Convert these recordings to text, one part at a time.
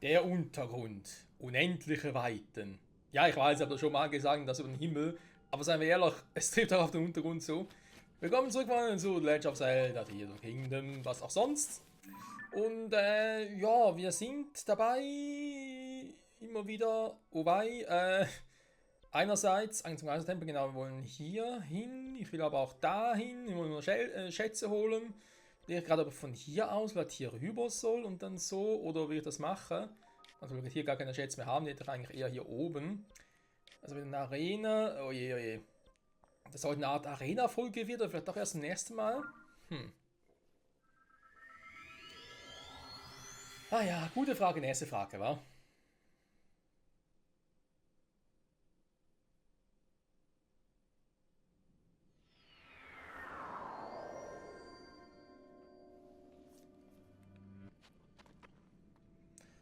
Der Untergrund. Unendliche Weiten. Ja, ich weiß, ich habe das schon mal gesagt, das über den Himmel. Aber seien wir ehrlich, es trifft auch auf den Untergrund zu. Willkommen zurück zu Legend of Zelda, Tears of the Kingdom, was auch sonst. Und ja, wir sind dabei immer wieder, wobei, einerseits, zum Tempel, genau, wir wollen hier hin, ich will aber auch dahin, wir wollen nur Schätze holen. Ich gerade aber von hier aus, weil hier rüber soll und dann so, oder wie ich das mache. Also wenn wir hier gar keine Schätze mehr haben, die hätte ich eigentlich eher hier oben. Also mit einer Arena, oh je, oh je. Das sollte eine Art Arena-Folge wird, oder vielleicht doch erst das nächste Mal. Ah ja, gute Frage, nächste Frage, wa?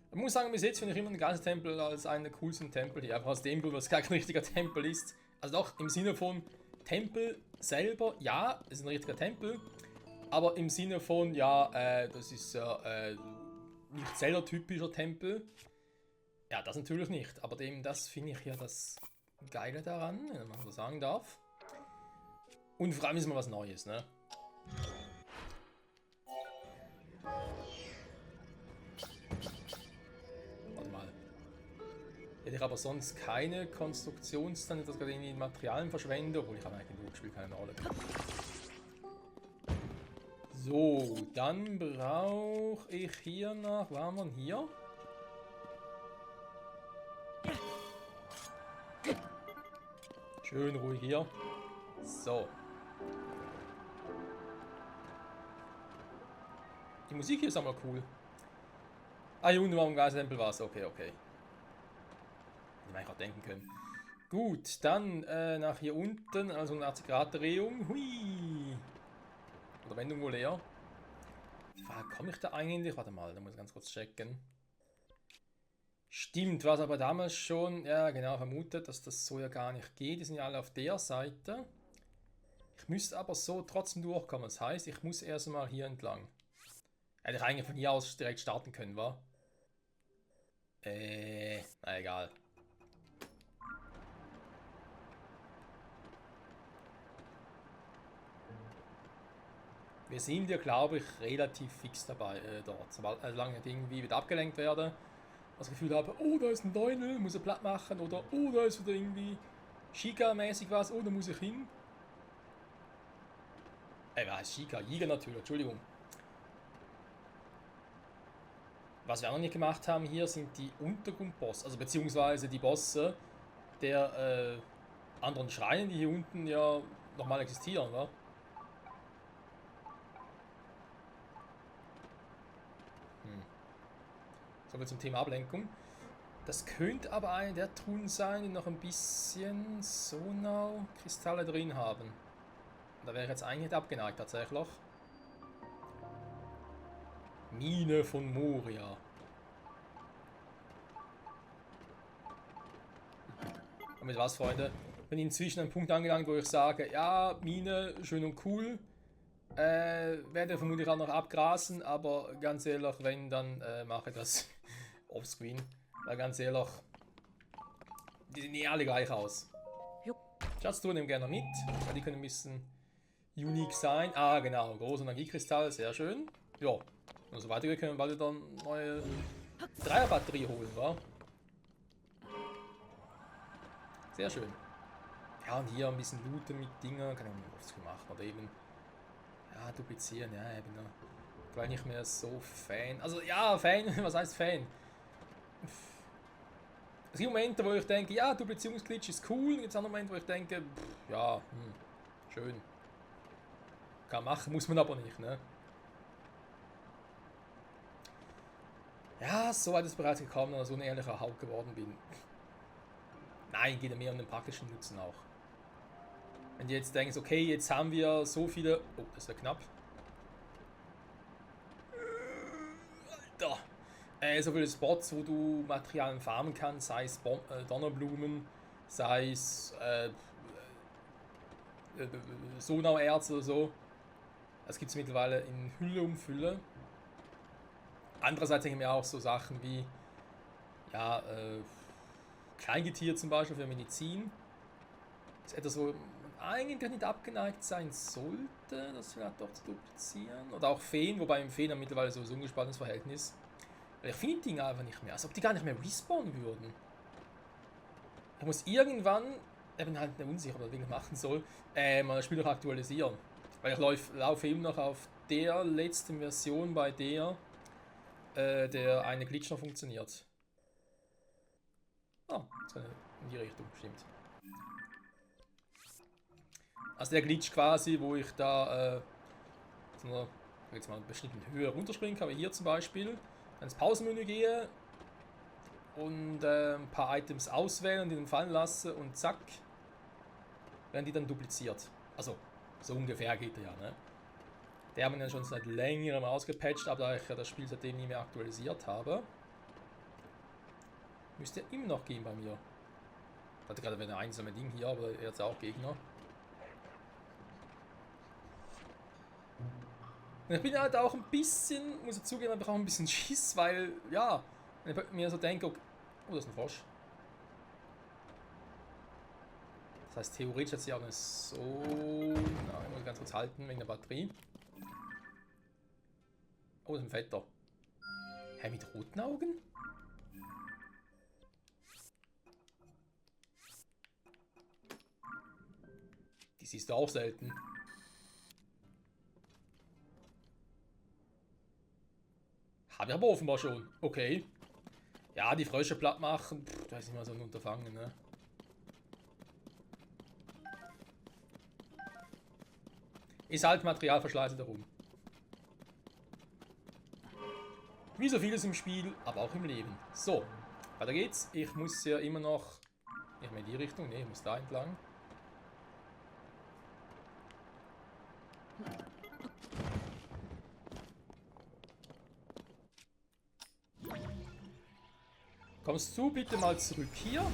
Ich muss sagen, bis jetzt finde ich immer den ganzen Tempel als einen der coolsten Tempel hier. Einfach aus dem Grund, weil es gar kein richtiger Tempel ist. Also doch im Sinne von Tempel selber, ja, es ist ein richtiger Tempel. Aber im Sinne von, ja, das ist ja nicht Zelda-typischer Tempel. Ja, das natürlich nicht. Aber dem, das finde ich ja das Geile daran, wenn man so sagen darf. Und vor allem ist mal was Neues, ne? Warte mal. Hätte ich aber sonst keine Konstruktionsstand, dass ich irgendwie Materialien verschwende, obwohl ich habe eigentlich genug, spielt keine Rolle. So, dann brauche ich hier noch, war man hier? Schön ruhig hier. So. Die Musik hier ist aber cool. Ah, hier unten war im Geistempel war es. Okay, okay. Hätte man eigentlich auch denken können. Gut, dann nach hier unten, also 180 Grad Drehung. Hui. Oder Wendung wohl eher. Die Frage, komme ich da eigentlich? Warte mal, da muss ich ganz kurz checken. Stimmt, war es aber damals schon, ja genau, vermutet, dass das so ja gar nicht geht. Die sind ja alle auf der Seite. Ich müsste aber so trotzdem durchkommen. Das heißt, ich muss erstmal hier entlang. Hätte ich eigentlich von hier aus direkt starten können, wa? Na egal. Wir sind ja, glaube ich, relativ fix dabei dort. Solange ich irgendwie wieder abgelenkt werde, das Gefühl habe, oh, da ist ein Däumel, muss er platt machen, oder oh, da ist wieder irgendwie Chica-mäßig was, oh, da muss ich hin. Was heißt Chica? Jäger natürlich, Entschuldigung. Was wir auch noch nicht gemacht haben hier, sind die Untergrundbosse, also beziehungsweise die Bosse der anderen Schreine, die hier unten ja nochmal existieren, wa? So viel zum Thema Ablenkung. Das könnte aber eine der Truhen sein, die noch ein bisschen Sonau-Kristalle drin haben. Da wäre ich jetzt eigentlich nicht abgeneigt tatsächlich. Mine von Moria. Und mit was, Freunde? Bin inzwischen an einem Punkt angelangt, wo ich sage, ja, Mine, schön und cool. Werde vermutlich auch noch abgrasen, aber ganz ehrlich, wenn, dann mache ich das offscreen. Weil ganz ehrlich, die sehen eh alle gleich aus. Schatztruhe nehmen gerne mit, weil die können ein bisschen unique sein. Ah, genau, große Energiekristall, sehr schön. Ja, und so weiter, wir können bald wieder eine neue Dreierbatterie holen, wa? Sehr schön. Ja, und hier ein bisschen looten mit Dingen, kann ich mir offscreen machen oder eben, ja, duplizieren, ja, eben, gleich nicht mehr so Fan. Also, ja, Fan, was heißt Fan? Es gibt Momente, wo ich denke, ja, Duplizierungsglitch ist cool. Und gibt es andere Momente, wo ich denke, ja, schön. Kann machen, muss man aber nicht, ne? Ja, so weit ist es bereits gekommen, dass ich so ein ehrlicher Haupt geworden bin. Nein, geht ja mehr um den praktischen Nutzen auch. Wenn du jetzt denkst, okay, jetzt haben wir so viele... Oh, das wäre knapp. Alter! So viele Spots, wo du Materialien farmen kannst, sei es Donnerblumen, sei es Sonauerz oder so. Das gibt es mittlerweile in Hülle um Fülle. Andererseits denke ich mir auch so Sachen wie ja, Kleingetier zum Beispiel für Medizin. Das ist etwas, wo man eigentlich nicht abgeneigt sein sollte, das vielleicht doch zu duplizieren. Oder auch Feen, wobei im Feen haben mittlerweile so ein ungespaltenes Verhältnis. Weil ich finde die Dinge einfach nicht mehr, als ob die gar nicht mehr respawnen würden. Ich muss irgendwann, ich bin halt nicht unsicher, was ich machen soll, mal das Spiel noch aktualisieren. Weil ich laufe eben noch auf der letzten Version, bei der eine Glitch noch funktioniert. Ah, jetzt kann ich in die Richtung, stimmt. Also der Glitch quasi, wo ich da jetzt mal eine bestimmte Höhe runterspringen kann, wie hier zum Beispiel, dann ins Pausenmenü gehe und ein paar Items auswählen und die dann fallen lasse und zack, werden die dann dupliziert. Also, so ungefähr geht der ja, ne? Der haben wir ja schon seit längerem ausgepatcht, aber da ich ja das Spiel seitdem nie mehr aktualisiert habe, müsste er immer noch gehen bei mir. Ich hatte gerade ein einsames Ding hier, aber er hat auch Gegner. Und ich bin halt auch ein bisschen, muss ich zugeben, ich brauche ein bisschen Schiss, weil, ja, wenn ich mir so denke, okay, oh, das ist ein Frosch. Das heißt, theoretisch hat sie auch eine so... Na, ich muss ganz kurz halten, wegen der Batterie. Oh, das ist ein Fetter. Hä, mit roten Augen? Die siehst du auch selten. Habe ich aber offenbar schon. Okay. Ja, die Frösche platt machen, das ist nicht mal so ein Unterfangen, ne? Ist halt Materialverschleiß darum. Wie so vieles im Spiel, aber auch im Leben. So, weiter geht's. Ich muss ja immer noch... Nicht mehr in die Richtung, ne, ich muss da entlang. Kommst du bitte mal zurück hier?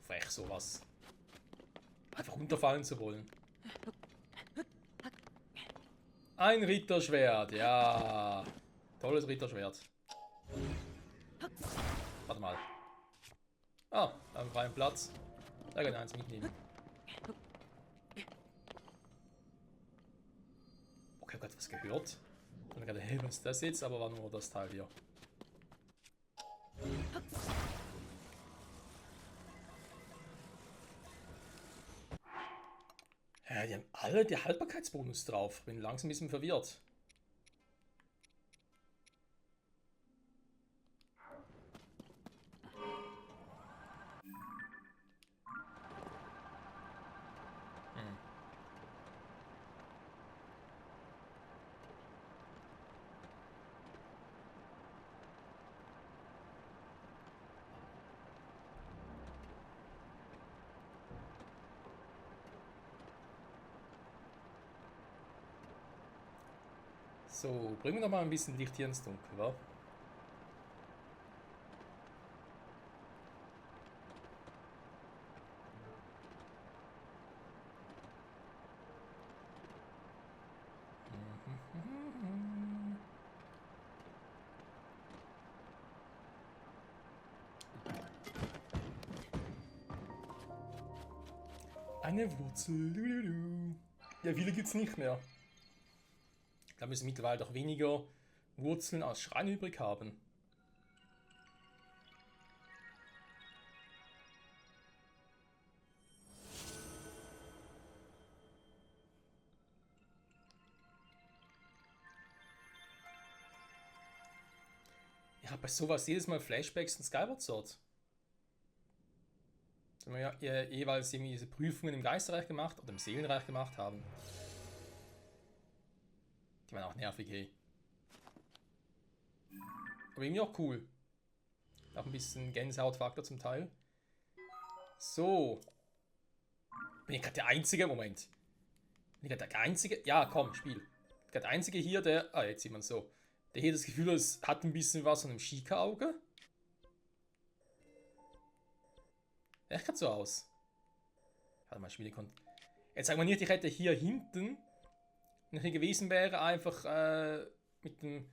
Frech sowas. Einfach runterfallen zu wollen. Ein Ritterschwert, ja. Tolles Ritterschwert. Warte mal. Ah, da haben wir freien Platz. Da kann ich eins mitnehmen. Okay, ich habe gerade was gehört. Ich habe gerade, hey, was ist das jetzt? Aber war nur das Teil hier. Ja, die haben alle den Haltbarkeitsbonus drauf. Bin langsam ein bisschen verwirrt. So, bringen wir noch mal ein bisschen Licht hier ins Dunkel, wa? Eine Wurzel. Ja, viele gibt's nicht mehr. Da müssen mittlerweile doch weniger Wurzeln als Schrein übrig haben. Ich habe bei sowas jedes Mal Flashbacks in Skyward Sword. Da wir ja jeweils irgendwie diese Prüfungen im Geisterreich gemacht oder im Seelenreich gemacht haben. Die waren auch nervig, hey. Aber irgendwie auch cool. Auch ein bisschen Gänsehautfaktor zum Teil. So. Bin ich gerade der Einzige? Moment. Bin ich gerade der Einzige? Ja, komm, Spiel. Gerade der Einzige hier, der... Ah, jetzt sieht man so. Der hier das Gefühl, es hat ein bisschen was von einem Schika-Auge. Echt gerade so aus. Warte mal, jetzt sagen wir nicht, ich hätte hier hinten, wenn ich hier gewesen wäre, einfach mit dem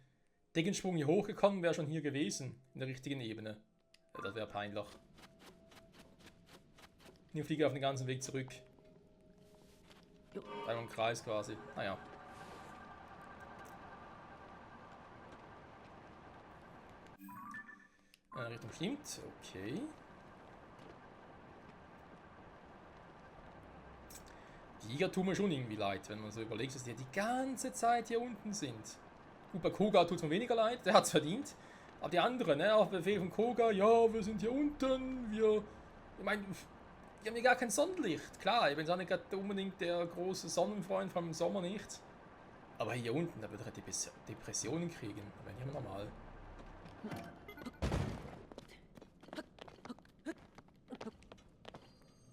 Deckensprung hier hochgekommen, wäre schon hier gewesen. In der richtigen Ebene. Ja, das wäre peinlich. Hier fliege ich auf den ganzen Weg zurück. Einmal im Kreis quasi. Naja. Richtung stimmt. Okay. Die Jäger tun mir schon irgendwie leid, wenn man so überlegt, dass die die ganze Zeit hier unten sind. Gut, bei Koga tut es mir weniger leid, der hat es verdient. Aber die anderen, ne, auf Befehl von Koga, ja, wir sind hier unten, ich meine, die haben ja gar kein Sonnenlicht. Klar, ich bin auch nicht gerade unbedingt der große Sonnenfreund, vor allem im Sommer nicht. Aber hier unten, da würde ich Depressionen kriegen. Da wäre nicht mehr normal.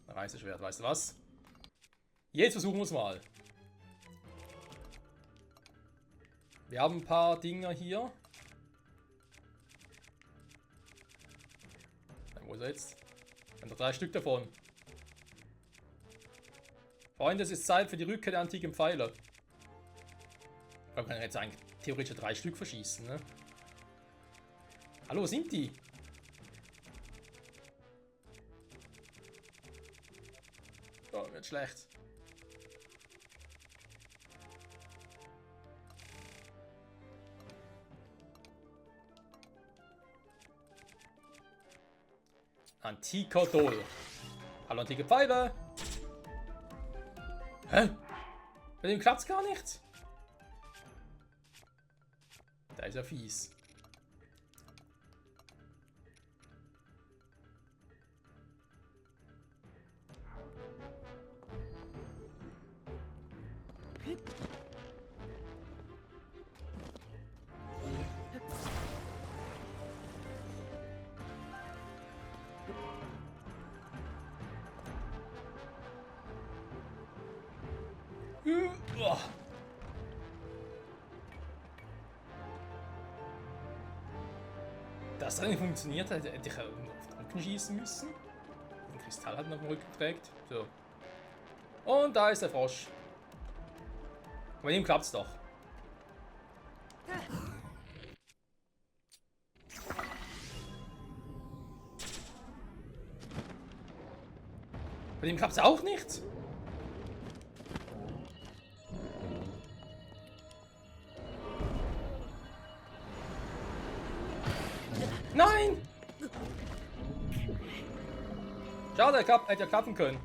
Ein Reiseschwert, weißt du was? Jetzt versuchen wir es mal. Wir haben ein paar Dinger hier. Wo ist er jetzt? Wir haben noch 3 Stück davon. Freunde, es ist Zeit für die Rückkehr der antiken Pfeile. Man kann jetzt eigentlich theoretisch 3 Stück verschießen, ne? Hallo, wo sind die? Oh, wird schlecht. Antiker Dol. Hallo, antike Pfeile. Hä? Bei dem klappt's gar nicht. Da ist ja fies. Das hat nicht funktioniert, hätte ich auf den Rücken schießen müssen. Den Kristall hat noch am Rücken trägt. So. Und da ist der Frosch. Bei ihm klappt's doch. Bei dem klappt's auch nicht. Nein! Schade, hätte ja klappen können.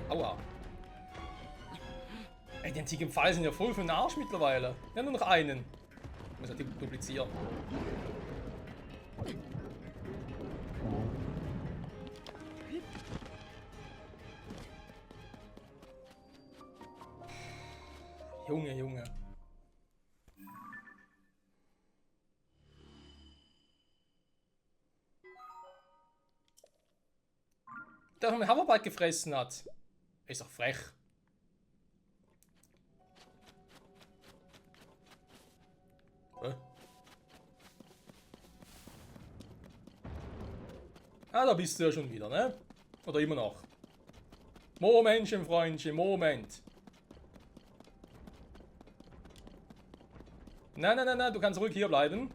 Aua. Ey, die antiken Pfeile sind ja voll für den Arsch mittlerweile. Ja, nur noch einen. Ich muss ja duplizieren. Junge, Junge. Der einen Hammerball gefressen hat. Ist doch frech. Ah, da bist du ja schon wieder, ne? Oder immer noch? Momentchen, Freundchen, Moment. Nein, nein, nein, nein, du kannst ruhig hier bleiben.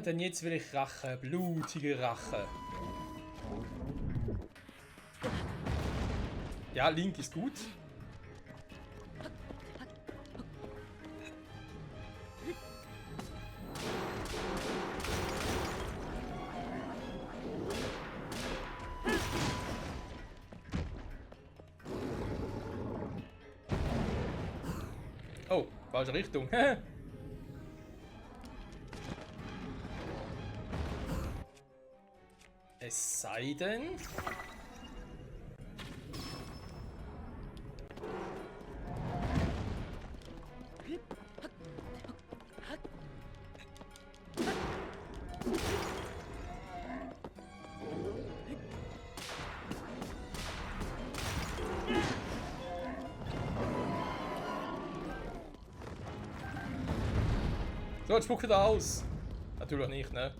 Denn jetzt will ich Rache, blutige Rache. Ja, Link ist gut. Oh, falsche Richtung. Es sei denn... So, jetzt spuck wieder aus. Natürlich nicht, ne?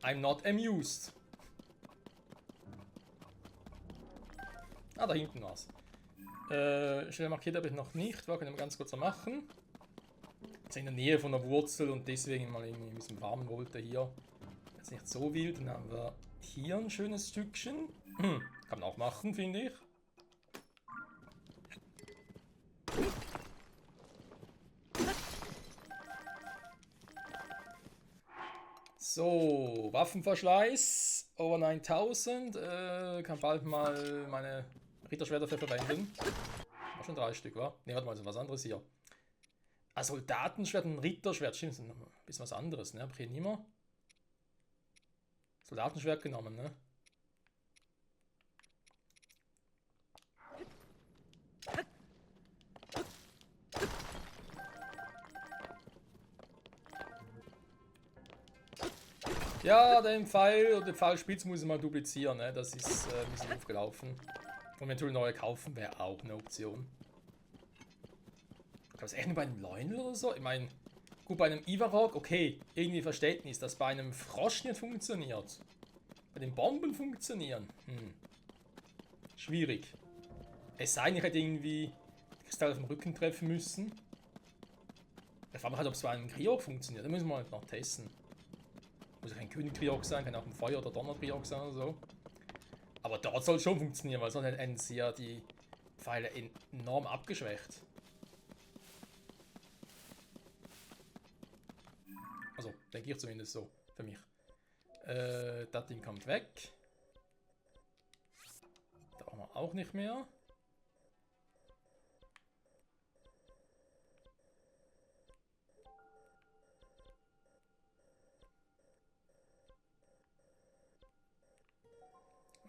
I'm not amused. Ah, da hinten war's. Schnell markiert habe ich noch nicht. Können wir ganz kurz machen. Jetzt in der Nähe von der Wurzel und deswegen mal irgendwie ein bisschen warmen wollte hier. Jetzt nicht so wild. Dann haben wir hier ein schönes Stückchen. Kann man auch machen, finde ich. So, Waffenverschleiß. Over 9000. Kann bald mal meine Ritterschwerter für verwenden. War schon 3 Stück, wa? Ne, warte mal, so was anderes hier. Ah, Soldatenschwert und Ritterschwert. Stimmt, das ist ein bisschen was anderes, ne? Hab ich hier nicht mehr. Soldatenschwert genommen, ne? Ja, den Pfeil oder den Pfeilspitz muss ich mal duplizieren, ne? Das ist ein bisschen aufgelaufen. Und natürlich neue kaufen wäre auch eine Option. Ich glaube, es ist echt nur bei einem Lionel oder so. Ich meine, gut, bei einem Ivarok, okay, irgendwie Verständnis, dass bei einem Frosch nicht funktioniert. Bei den Bomben funktionieren. Schwierig. Es sei denn, ich hätte irgendwie Kristall auf dem Rücken treffen müssen. Ich frage mich halt, ob es bei einem Kriok funktioniert. Da müssen wir halt noch testen. Muss ja kein König-Kriok sein, kann auch ein Feuer- oder Donner-Kriok sein oder so. Aber dort soll es schon funktionieren, weil sonst hätten sie ja die Pfeile enorm abgeschwächt. Also, denke ich zumindest so, für mich. Das Ding kommt weg. Da brauchen wir auch nicht mehr.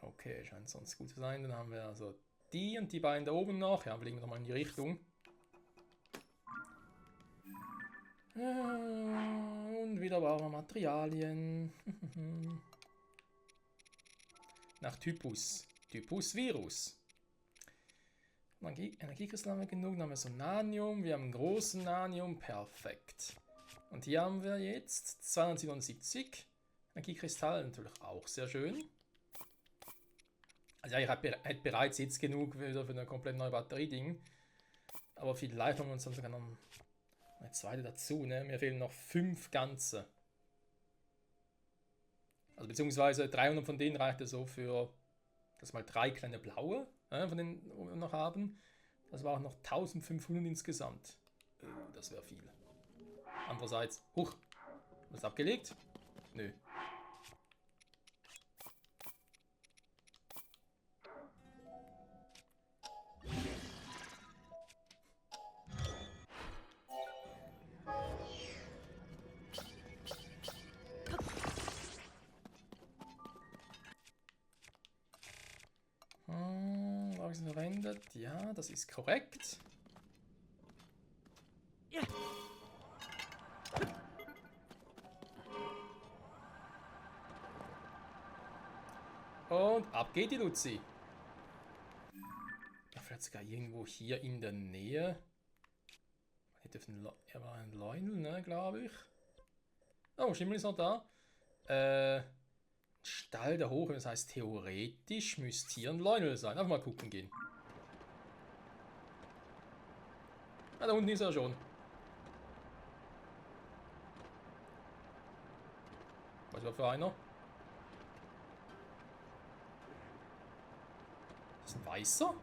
Okay, scheint sonst gut zu sein. Dann haben wir also die und die beiden da oben noch. Ja, fliegen wir doch mal in die Richtung. Und wieder brauchen wir Materialien. Nach Typus. Typus Virus. Energiekristal haben wir genug. Dann haben wir so Nanium. Wir haben einen großen Nanium. Perfekt. Und hier haben wir jetzt 277. Energiekristall natürlich auch sehr schön. Also ja, ich hätte bereits jetzt genug wieder für eine komplett neue Batterie-Ding. Aber vielleicht haben wir uns dann sogar noch eine zweite dazu, ne? Mir fehlen noch 5 ganze. Also beziehungsweise 300 von denen reicht ja so für das mal 3 kleine blaue, von denen wir noch haben. Das waren noch 1500 insgesamt. Das wäre viel. Andererseits, was abgelegt? Nö. Habe ich es verwendet? Ja, das ist korrekt. Und ab geht die Luzi. Ja, vielleicht sogar irgendwo hier in der Nähe. Er war ein Lionel, ne, glaube ich. Oh, Schimmel ist noch da. Stall der Hoche, das heißt theoretisch müsste hier ein Lionel sein. Einfach mal gucken gehen. Ah, da unten ist er schon. Was war für einer? Das ist ein weißer?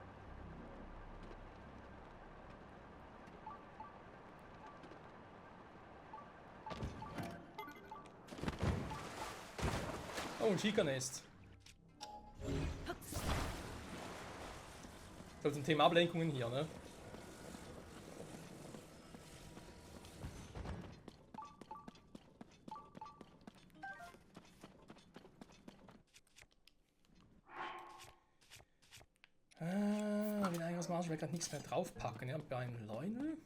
Oh, ein Schikernest. So zum Thema Ablenkungen hier, ne? Wenn irgendwas mache, ich will gerade nichts mehr draufpacken, ja? Bei einem Leunel?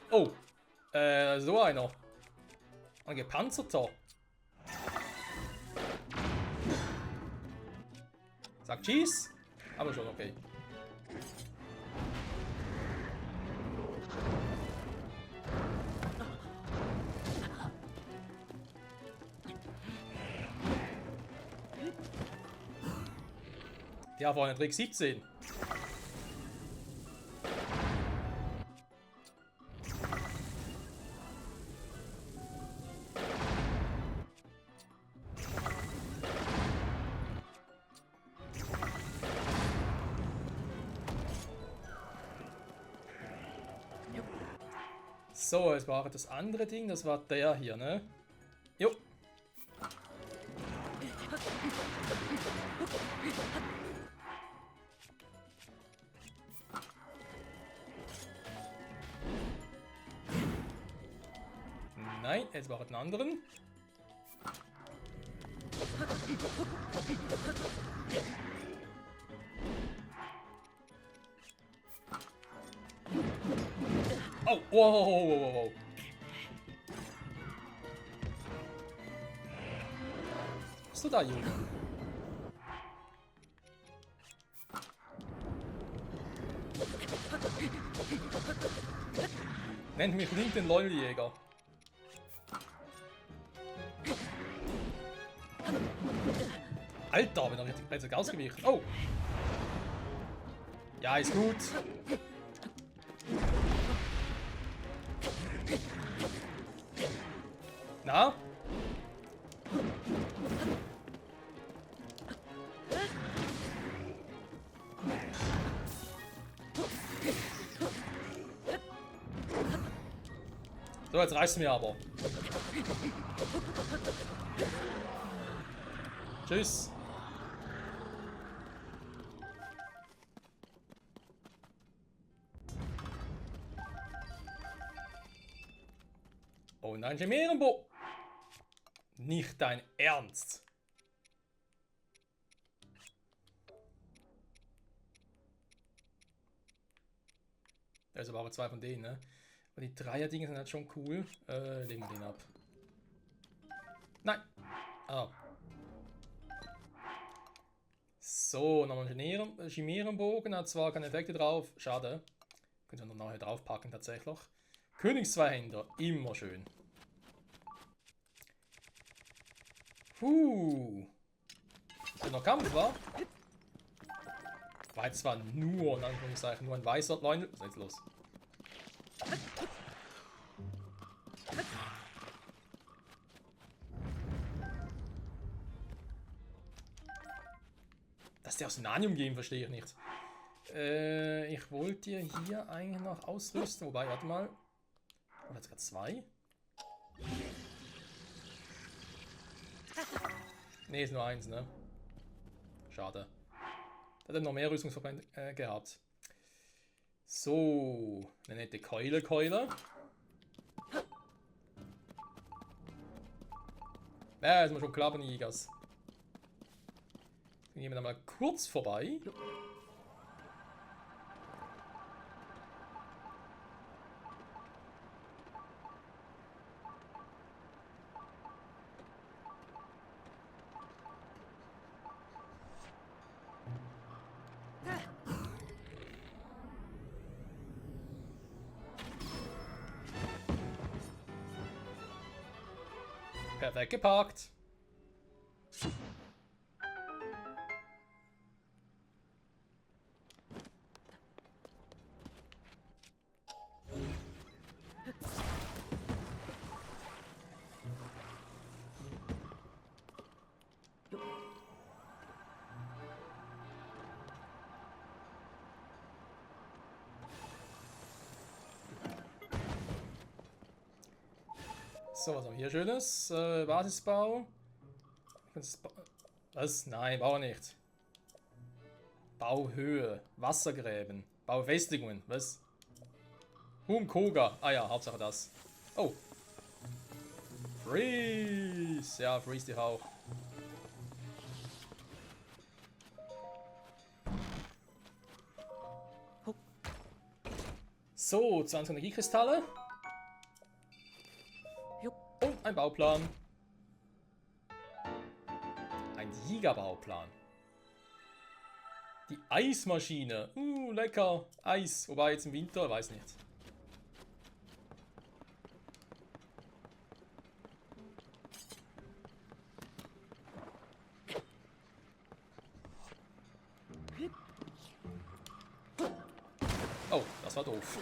Oh, so einer. Ein gepanzerter. Sagt Schieß, aber schon okay. Ja, war ein Trick 17. So, es war das andere Ding, das war der hier, ne? Jo. Nein, jetzt war es einen anderen. Oh, wow. Was bist du da, Junge? Nennt mich nicht den Leuljäger. Alter, bin ich richtig plötzlich ausgewichen. Oh! Ja, ist gut. Na? So, jetzt reißt mir aber. Tschüss. Oh nein, Chimärenbo. Nicht dein Ernst. Also waren aber zwei von denen, ne? Aber die Dreier-Dinge sind halt schon cool. Legen wir den ab. Nein. Ah. So, nochmal ein Chimärenbogen. Hat zwar keine Effekte drauf. Schade. Können wir noch nachher draufpacken tatsächlich. Königszweihänder. Immer schön. Ist noch Kampf, wa? War jetzt zwar nur, in Anführungszeichen, nur ein weißer Leunel. Was ist jetzt los? Dass der aus Nanium gehen, verstehe ich nicht. Ich wollte hier eigentlich noch ausrüsten. Wobei, warte mal. Oder jetzt gerade zwei? Ne, ist nur eins, ne? Schade. Da hat er noch mehr Rüstungsverbände gehabt. So, eine nette Keule. Ja, ist mir schon klar, Jägers. Dann gehen wir da mal kurz vorbei. Perfekt geparkt. So, was haben wir hier Schönes? Basisbau. Was? Nein, Bau nicht. Bauhöhe. Wassergräben. Baufestigungen. Was? Koga. Ah ja, Hauptsache das. Oh. Freeze. Ja, freeze dich auch. So, 20 Energiekristalle. Und ein Bauplan. Ein Gigabauplan. Die Eismaschine. Lecker. Eis. Wobei jetzt im Winter, weiß nicht. Oh, das war doof.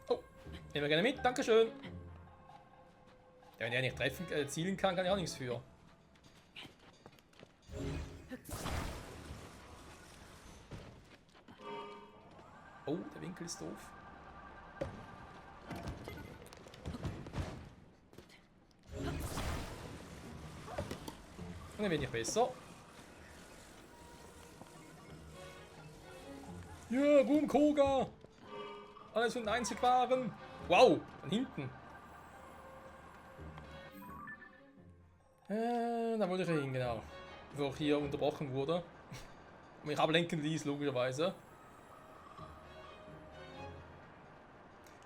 Oh, nehmen wir gerne mit. Dankeschön. Ja, wenn er nicht treffen, zielen kann, kann ich auch nichts für. Oh, der Winkel ist doof. Und ein wenig besser. Ja, yeah, Koga! Alles für den Einzigbaren! Wow, von hinten. Da wollte ich hin, genau. Bevor ich hier unterbrochen wurde. Und mich ablenken ließ, logischerweise.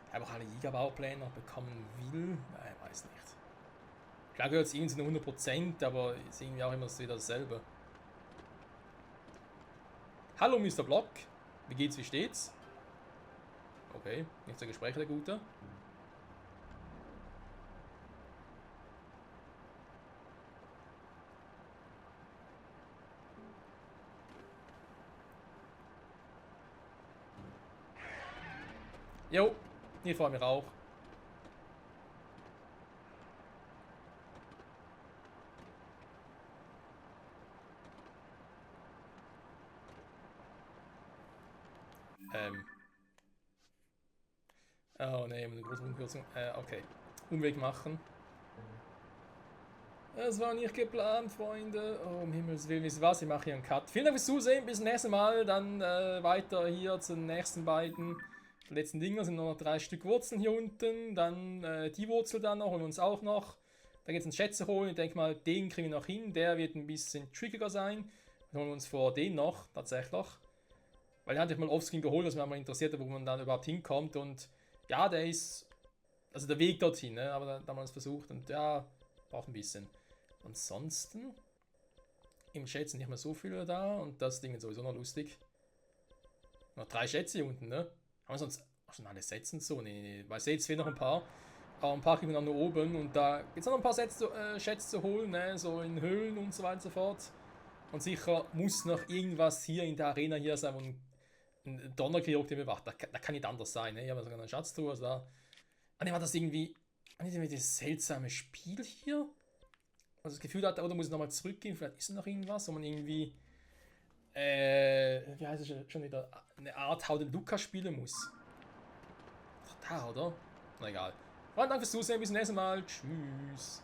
Ich habe auch alle Gigabaupläne noch bekommen will. Nein, weiß nicht. Klar gehört es irgendwie zu 100%, aber es ist irgendwie auch immer wieder dasselbe. Hallo Mr. Block. Wie geht's, wie steht's? Okay, nicht so Gespräche, der Gute. Jo, hier vor mir auch. Oh ne, eine große Umkürzung. Okay. Umweg machen. Das war nicht geplant, Freunde. Oh, um Himmels Willen, wisst ihr was? Ich mache hier einen Cut. Vielen Dank fürs Zusehen. Bis zum nächsten Mal. Dann weiter hier zu den nächsten beiden letzten Dinger. Sind noch 3 Stück Wurzeln hier unten. Dann die Wurzel dann noch und uns auch noch. Da geht es einen Schätze holen. Ich denke mal, den kriegen wir noch hin. Der wird ein bisschen trickiger sein. Wir holen uns vor den noch, tatsächlich. Weil den hatte ich mal offscreen geholt, was mich mal interessiert, wo man dann überhaupt hinkommt. Und ja, der ist. Also der Weg dorthin, ne? Aber da haben wir es versucht und ja, braucht ein bisschen. Ansonsten im Schätzen nicht mehr so viele da und das Ding ist sowieso noch lustig. Noch 3 Schätze hier unten, ne? Haben wir sonst auch schon alle Sätzen so? Nee. Weil jetzt fehlen noch ein paar. Aber ein paar kriegen wir noch oben und da gibt es noch ein paar Schätze zu holen, ne? So in Höhlen und so weiter und so fort. Und sicher muss noch irgendwas hier in der Arena hier sein, wo ein Donnerchirurg den bewacht. Da kann nicht anders sein, ne? Ich habe sogar eine Schatztruhe, also da. Ah ne, war das irgendwie. Das seltsame Spiel hier? Also das Gefühl hatte, oder muss ich nochmal zurückgehen, vielleicht ist noch irgendwas, wo man irgendwie, wie heißt es schon wieder, eine Art How the Luca spielen muss. Ach, da, oder? Na egal. Und danke fürs Zusehen, bis zum nächsten Mal. Tschüss.